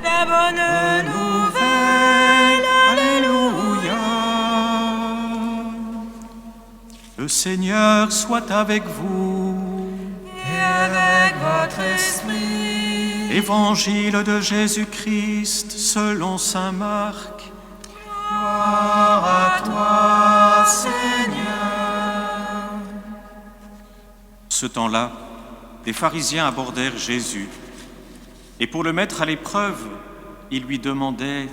la bonne nouvelle. Alléluia. Le Seigneur soit avec vous. Et avec votre esprit. Évangile de Jésus-Christ selon saint Marc. Gloire à toi, Seigneur. Ce temps-là, les pharisiens abordèrent Jésus, et pour le mettre à l'épreuve, ils lui demandaient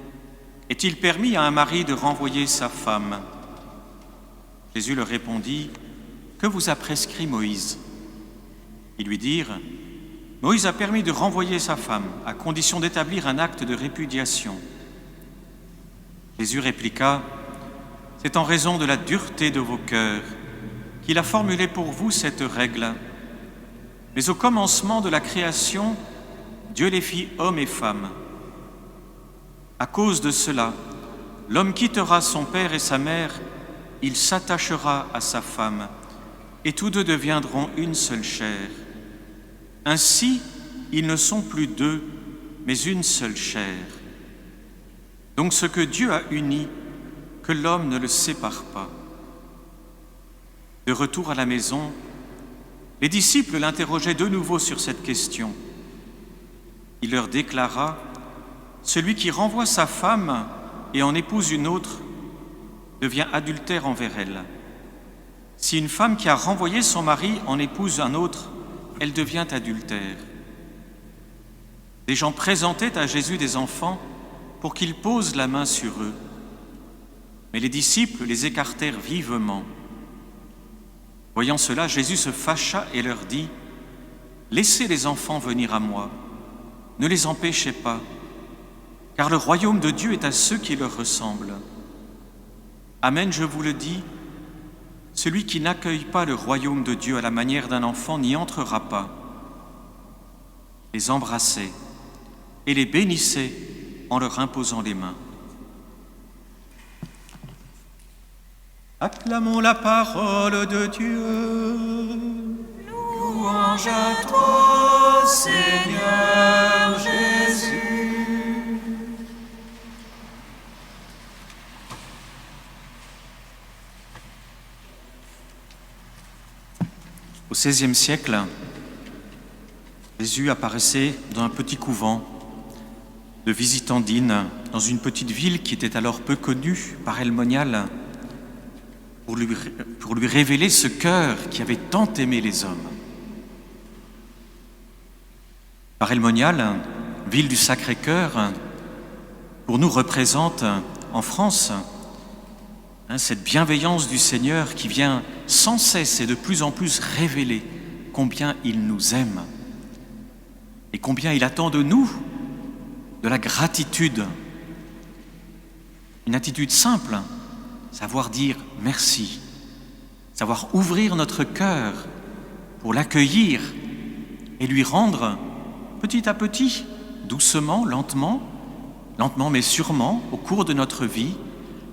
« Est-il permis à un mari de renvoyer sa femme ?» Jésus leur répondit « Que vous a prescrit Moïse ?» Ils lui dirent « Moïse a permis de renvoyer sa femme, à condition d'établir un acte de répudiation. » Jésus répliqua « C'est en raison de la dureté de vos cœurs qu'il a formulé pour vous cette règle. Mais au commencement de la création, Dieu les fit hommes et femmes. À cause de cela, l'homme quittera son père et sa mère, il s'attachera à sa femme, et tous deux deviendront une seule chair. Ainsi, ils ne sont plus deux, mais une seule chair. Donc ce que Dieu a uni, que l'homme ne le sépare pas. » De retour à la maison, les disciples l'interrogeaient de nouveau sur cette question. Il leur déclara « Celui qui renvoie sa femme et en épouse une autre devient adultère envers elle. Si une femme qui a renvoyé son mari en épouse un autre, elle devient adultère. » Les gens présentaient à Jésus des enfants pour qu'il pose la main sur eux. Mais les disciples les écartèrent vivement. Voyant cela, Jésus se fâcha et leur dit « Laissez les enfants venir à moi, ne les empêchez pas, car le royaume de Dieu est à ceux qui leur ressemblent. Amen, je vous le dis, celui qui n'accueille pas le royaume de Dieu à la manière d'un enfant n'y entrera pas. » Les embrassait et les bénissait en leur imposant les mains. Acclamons la parole de Dieu. Louange à toi, Seigneur Jésus. Au XVIe siècle, Jésus apparaissait dans un petit couvent de visitandines dans une petite ville qui était alors peu connue par El Monial, pour lui révéler ce cœur qui avait tant aimé les hommes. Par El Monial, ville du Sacré-Cœur, pour nous représente en France cette bienveillance du Seigneur qui vient sans cesse et de plus en plus révéler combien il nous aime et combien il attend de nous de la gratitude. Une attitude simple, savoir dire merci, savoir ouvrir notre cœur pour l'accueillir et lui rendre petit à petit, doucement, lentement mais sûrement, au cours de notre vie,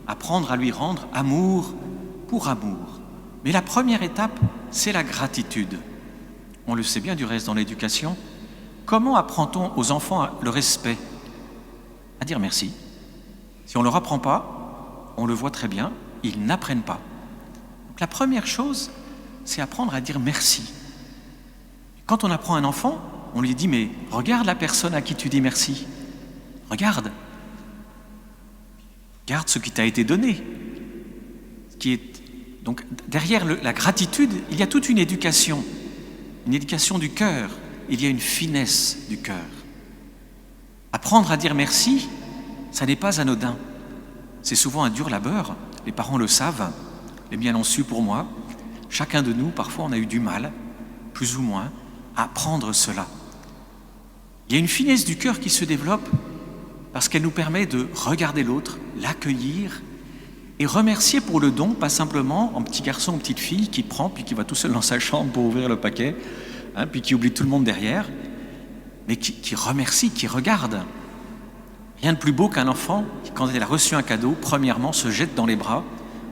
apprendre à lui rendre amour pour amour. Mais la première étape, c'est la gratitude. On le sait bien du reste dans l'éducation. Comment apprend-on aux enfants le respect? À dire merci. Si on ne leur apprend pas, on le voit très bien, ils n'apprennent pas. Donc la première chose, c'est apprendre à dire merci. Quand on apprend un enfant, on lui dit « mais regarde la personne à qui tu dis merci. Regarde. Regarde ce qui t'a été donné. » Donc derrière la gratitude, il y a toute une éducation du cœur, il y a une finesse du cœur. Apprendre à dire merci, ça n'est pas anodin. C'est souvent un dur labeur, les parents le savent, les miens l'ont su pour moi. Chacun de nous, parfois, on a eu du mal, plus ou moins, à apprendre cela. Il y a une finesse du cœur qui se développe parce qu'elle nous permet de regarder l'autre, l'accueillir et remercier pour le don, pas simplement en petit garçon ou petite fille qui prend puis qui va tout seul dans sa chambre pour ouvrir le paquet, puis qui oublie tout le monde derrière, mais qui remercie, qui regarde. Rien de plus beau qu'un enfant qui, quand il a reçu un cadeau, premièrement se jette dans les bras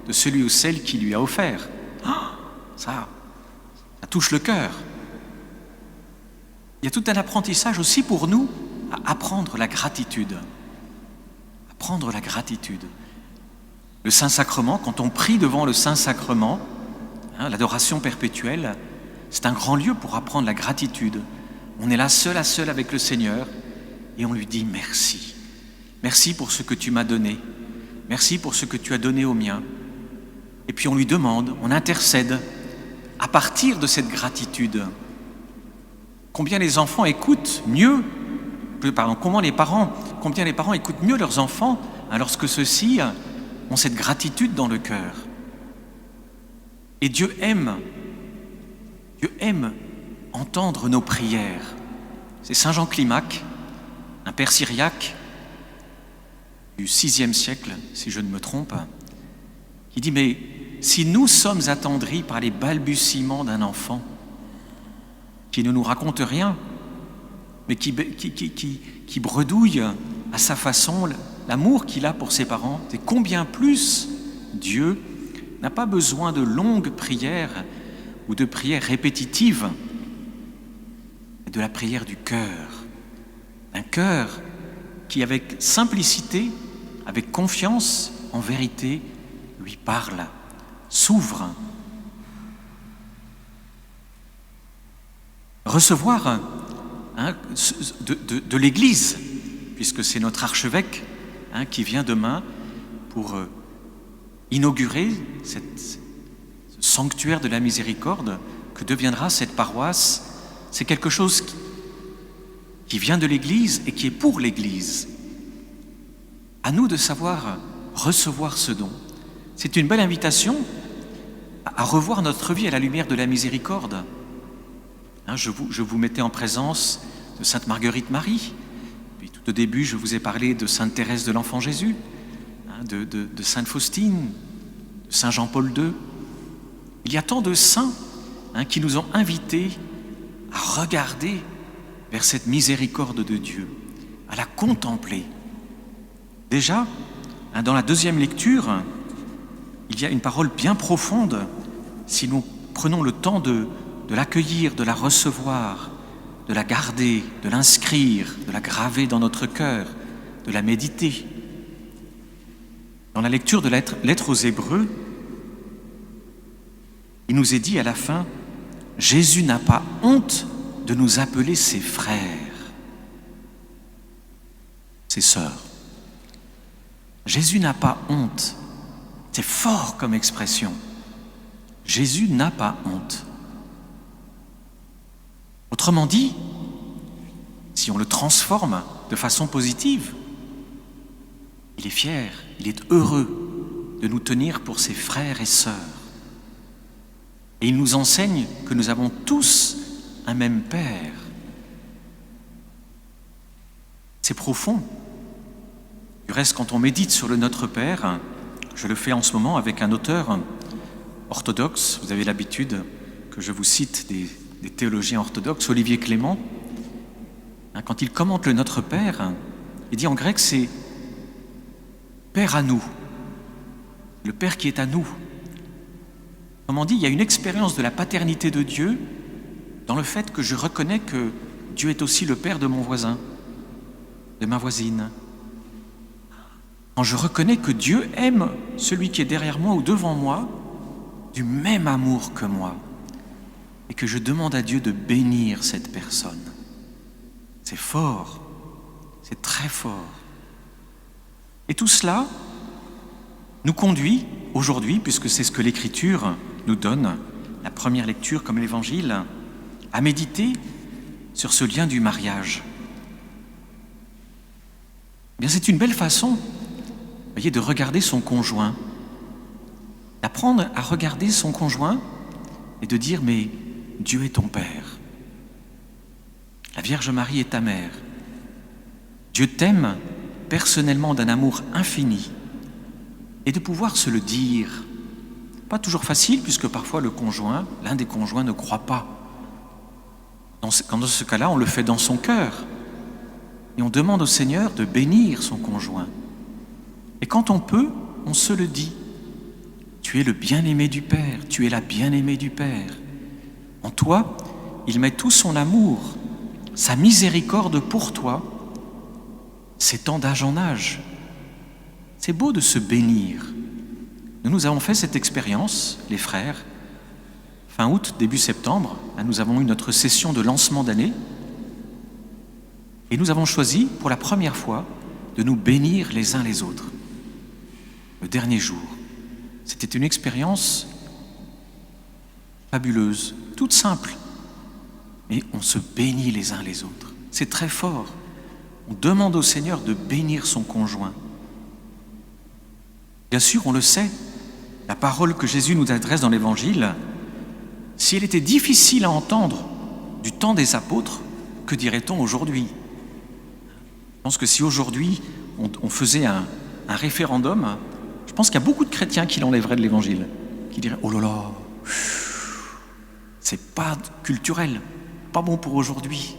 de celui ou celle qui lui a offert. Ça touche le cœur. Il y a tout un apprentissage aussi pour nous à apprendre la gratitude. Apprendre la gratitude. Le Saint-Sacrement, quand on prie devant le Saint-Sacrement, l'adoration perpétuelle, c'est un grand lieu pour apprendre la gratitude. On est là seul à seul avec le Seigneur et on lui dit merci. Merci pour ce que tu m'as donné. Merci pour ce que tu as donné au mien. Et puis on lui demande, on intercède à partir de cette gratitude. Combien les enfants écoutent mieux, combien les parents écoutent mieux leurs enfants lorsque ceux-ci ont cette gratitude dans le cœur. Et Dieu aime entendre nos prières. C'est Saint Jean Climac, un père syriaque du VIe siècle, si je ne me trompe, qui dit « Mais si nous sommes attendris par les balbutiements d'un enfant qui ne nous raconte rien, mais qui bredouille à sa façon l'amour qu'il a pour ses parents, c'est combien plus Dieu n'a pas besoin de longues prières ou de prières répétitives, mais de la prière du cœur. Un cœur qui, avec simplicité, avec confiance, en vérité, lui parle, s'ouvre. Recevoir de l'Église, puisque c'est notre archevêque qui vient demain pour inaugurer ce sanctuaire de la miséricorde que deviendra cette paroisse, c'est quelque chose qui vient de l'Église et qui est pour l'Église. À nous de savoir recevoir ce don. C'est une belle invitation à revoir notre vie à la lumière de la miséricorde. Je vous mettais en présence de Sainte Marguerite Marie. Puis tout au début, je vous ai parlé de Sainte Thérèse de l'Enfant Jésus, de Sainte Faustine, de Saint Jean-Paul II. Il y a tant de saints qui nous ont invités à regarder vers cette miséricorde de Dieu, à la contempler. Déjà, dans la deuxième lecture, il y a une parole bien profonde, si nous prenons le temps de l'accueillir, de la recevoir, de la garder, de l'inscrire, de la graver dans notre cœur, de la méditer. Dans la lecture de la lettre aux Hébreux, il nous est dit à la fin, « Jésus n'a pas honte de nous appeler ses frères, ses sœurs. » Jésus n'a pas honte. C'est fort comme expression. Jésus n'a pas honte. Autrement dit, si on le transforme de façon positive, il est fier, il est heureux de nous tenir pour ses frères et sœurs. Et il nous enseigne que nous avons tous un même Père. C'est profond. Du reste, quand on médite sur le Notre Père, je le fais en ce moment avec un auteur orthodoxe, vous avez l'habitude que je vous cite des théologiens orthodoxes, Olivier Clément. Quand il commente le Notre Père, il dit en grec c'est Père à nous, le Père qui est à nous. Autrement dit, il y a une expérience de la paternité de Dieu dans le fait que je reconnais que Dieu est aussi le Père de mon voisin, de ma voisine. Quand je reconnais que Dieu aime celui qui est derrière moi ou devant moi du même amour que moi et que je demande à Dieu de bénir cette personne. C'est fort, c'est très fort. Et tout cela nous conduit aujourd'hui, puisque c'est ce que l'Écriture nous donne, la première lecture comme l'Évangile, à méditer sur ce lien du mariage. Eh bien, c'est une belle façon, voyez, de regarder son conjoint, d'apprendre à regarder son conjoint et de dire « mais Dieu est ton Père, la Vierge Marie est ta mère, Dieu t'aime personnellement d'un amour infini » et de pouvoir se le dire. Pas toujours facile puisque parfois l'un des conjoints ne croit pas. Dans ce cas-là, on le fait dans son cœur et on demande au Seigneur de bénir son conjoint. Et quand on peut, on se le dit. Tu es le bien-aimé du Père, tu es la bien-aimée du Père. En toi, il met tout son amour, sa miséricorde pour toi, s'étend d'âge en âge. C'est beau de se bénir. Nous avons fait cette expérience, les frères. Fin août, début septembre, nous avons eu notre session de lancement d'année et nous avons choisi pour la première fois de nous bénir les uns les autres. Le dernier jour, c'était une expérience fabuleuse, toute simple, mais on se bénit les uns les autres. C'est très fort. On demande au Seigneur de bénir son conjoint. Bien sûr, on le sait, la parole que Jésus nous adresse dans l'Évangile, si elle était difficile à entendre du temps des apôtres, que dirait-on aujourd'hui ? Je pense que si aujourd'hui on faisait un référendum, je pense qu'il y a beaucoup de chrétiens qui l'enlèveraient de l'Évangile, qui diraient « Oh là là, c'est pas culturel, pas bon pour aujourd'hui ».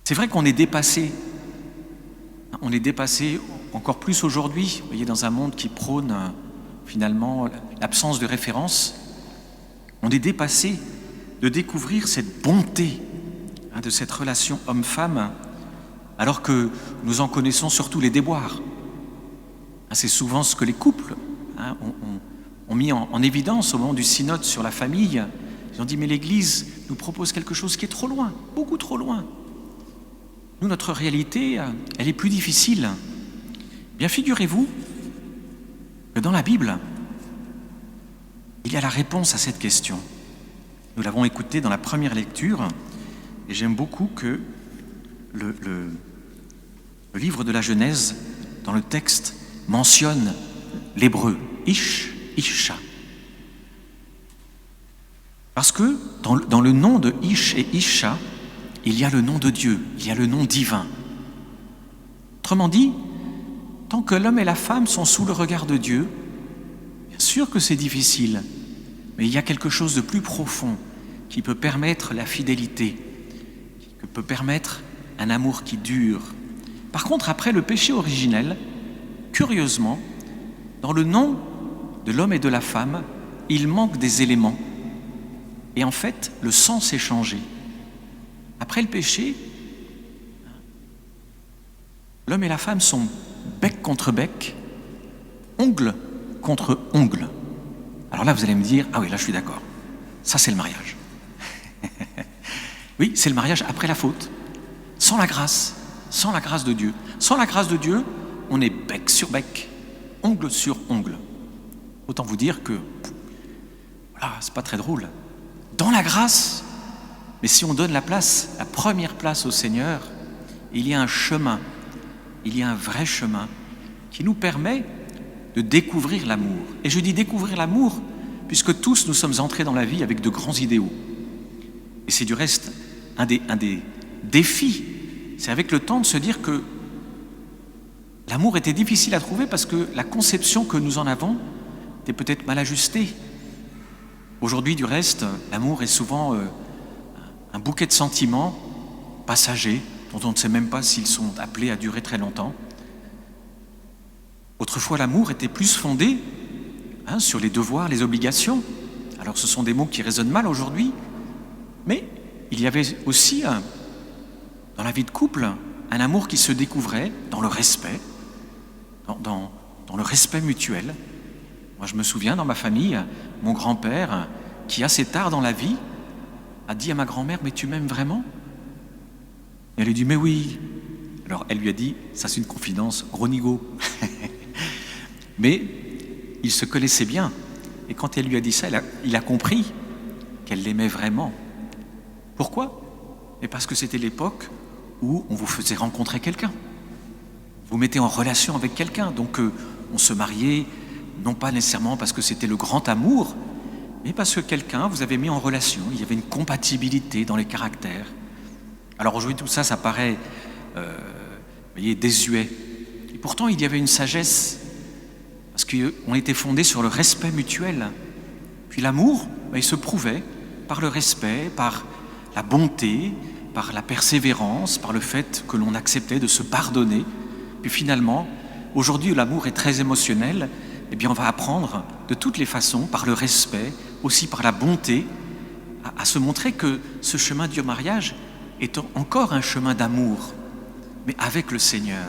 C'est vrai qu'on est dépassé. On est dépassé encore plus aujourd'hui, vous voyez, dans un monde qui prône finalement l'absence de référence. On est dépassé de découvrir cette bonté de cette relation homme-femme, alors que nous en connaissons surtout les déboires. C'est souvent ce que les couples ont mis en évidence au moment du synode sur la famille. Ils ont dit, mais l'Église nous propose quelque chose qui est trop loin, beaucoup trop loin. Nous, notre réalité, elle est plus difficile. Bien, figurez-vous que dans la Bible, il y a la réponse à cette question. Nous l'avons écouté dans la première lecture, et j'aime beaucoup que le livre de la Genèse, dans le texte, mentionne l'hébreu, Ish, Isha. Parce que dans le nom de Ish et Isha, il y a le nom de Dieu, il y a le nom divin. Autrement dit, tant que l'homme et la femme sont sous le regard de Dieu, bien sûr que c'est difficile, mais il y a quelque chose de plus profond qui peut permettre la fidélité, qui peut permettre un amour qui dure. Par contre, après le péché originel, curieusement, dans le nom de l'homme et de la femme, il manque des éléments. Et en fait, le sens est changé. Après le péché, l'homme et la femme sont bec contre bec, ongle contre ongle. Alors là, vous allez me dire, ah oui, là je suis d'accord, ça c'est le mariage. Oui, c'est le mariage après la faute, sans la grâce de Dieu. Sans la grâce de Dieu, on est bec sur bec, ongle sur ongle. Autant vous dire que, voilà, c'est pas très drôle. Dans la grâce, mais si on donne la première place au Seigneur, il y a un chemin, il y a un vrai chemin qui nous permet de découvrir l'amour. Et je dis découvrir l'amour, puisque tous nous sommes entrés dans la vie avec de grands idéaux. Et c'est du reste un des défis, c'est avec le temps de se dire que l'amour était difficile à trouver parce que la conception que nous en avons était peut-être mal ajustée. Aujourd'hui, du reste, l'amour est souvent un bouquet de sentiments passagers, dont on ne sait même pas s'ils sont appelés à durer très longtemps. Autrefois, l'amour était plus fondé sur les devoirs, les obligations. Alors ce sont des mots qui résonnent mal aujourd'hui, mais il y avait aussi, dans la vie de couple, un amour qui se découvrait dans le respect, dans le respect mutuel. Moi, je me souviens, dans ma famille, mon grand-père, qui assez tard dans la vie, a dit à ma grand-mère « Mais tu m'aimes vraiment ?» Et elle lui dit « Mais oui !» Alors elle lui a dit « Ça c'est une confidence, gros nigo !» Mais il se connaissait bien. Et quand elle lui a dit ça, il a compris qu'elle l'aimait vraiment. Pourquoi ? Et parce que c'était l'époque où on vous faisait rencontrer quelqu'un. Vous mettez en relation avec quelqu'un. Donc on se mariait, non pas nécessairement parce que c'était le grand amour, mais parce que quelqu'un vous avait mis en relation. Il y avait une compatibilité dans les caractères. Alors aujourd'hui, tout ça, ça paraît désuet. Et pourtant, il y avait une sagesse, parce qu'on était fondé sur le respect mutuel. Puis l'amour, il se prouvait par le respect, par la bonté, par la persévérance, par le fait que l'on acceptait de se pardonner. Puis finalement, aujourd'hui où l'amour est très émotionnel, eh bien on va apprendre de toutes les façons, par le respect, aussi par la bonté, à se montrer que ce chemin du mariage est encore un chemin d'amour. mais avec le Seigneur.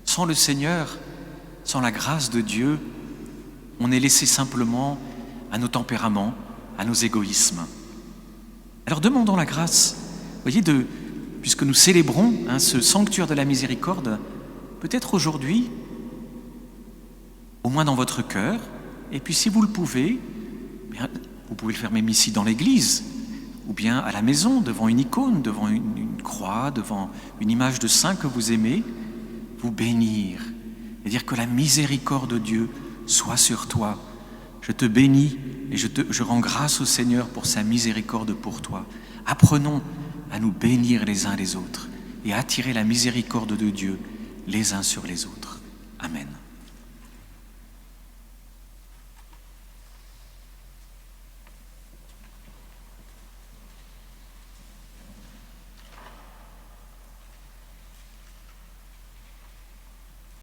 Sans le Seigneur, sans la grâce de Dieu, on est laissé simplement à nos tempéraments, à nos égoïsmes. Alors demandons la grâce, voyez, puisque nous célébrons ce sanctuaire de la miséricorde, peut-être aujourd'hui, au moins dans votre cœur, et puis si vous le pouvez, bien, vous pouvez le faire même ici dans l'église, ou bien à la maison, devant une icône, devant une croix, devant une image de saint que vous aimez, vous bénir et dire que la miséricorde de Dieu soit sur toi. Je te bénis et je rends grâce au Seigneur pour sa miséricorde pour toi. Apprenons à nous bénir les uns les autres et à attirer la miséricorde de Dieu les uns sur les autres. Amen.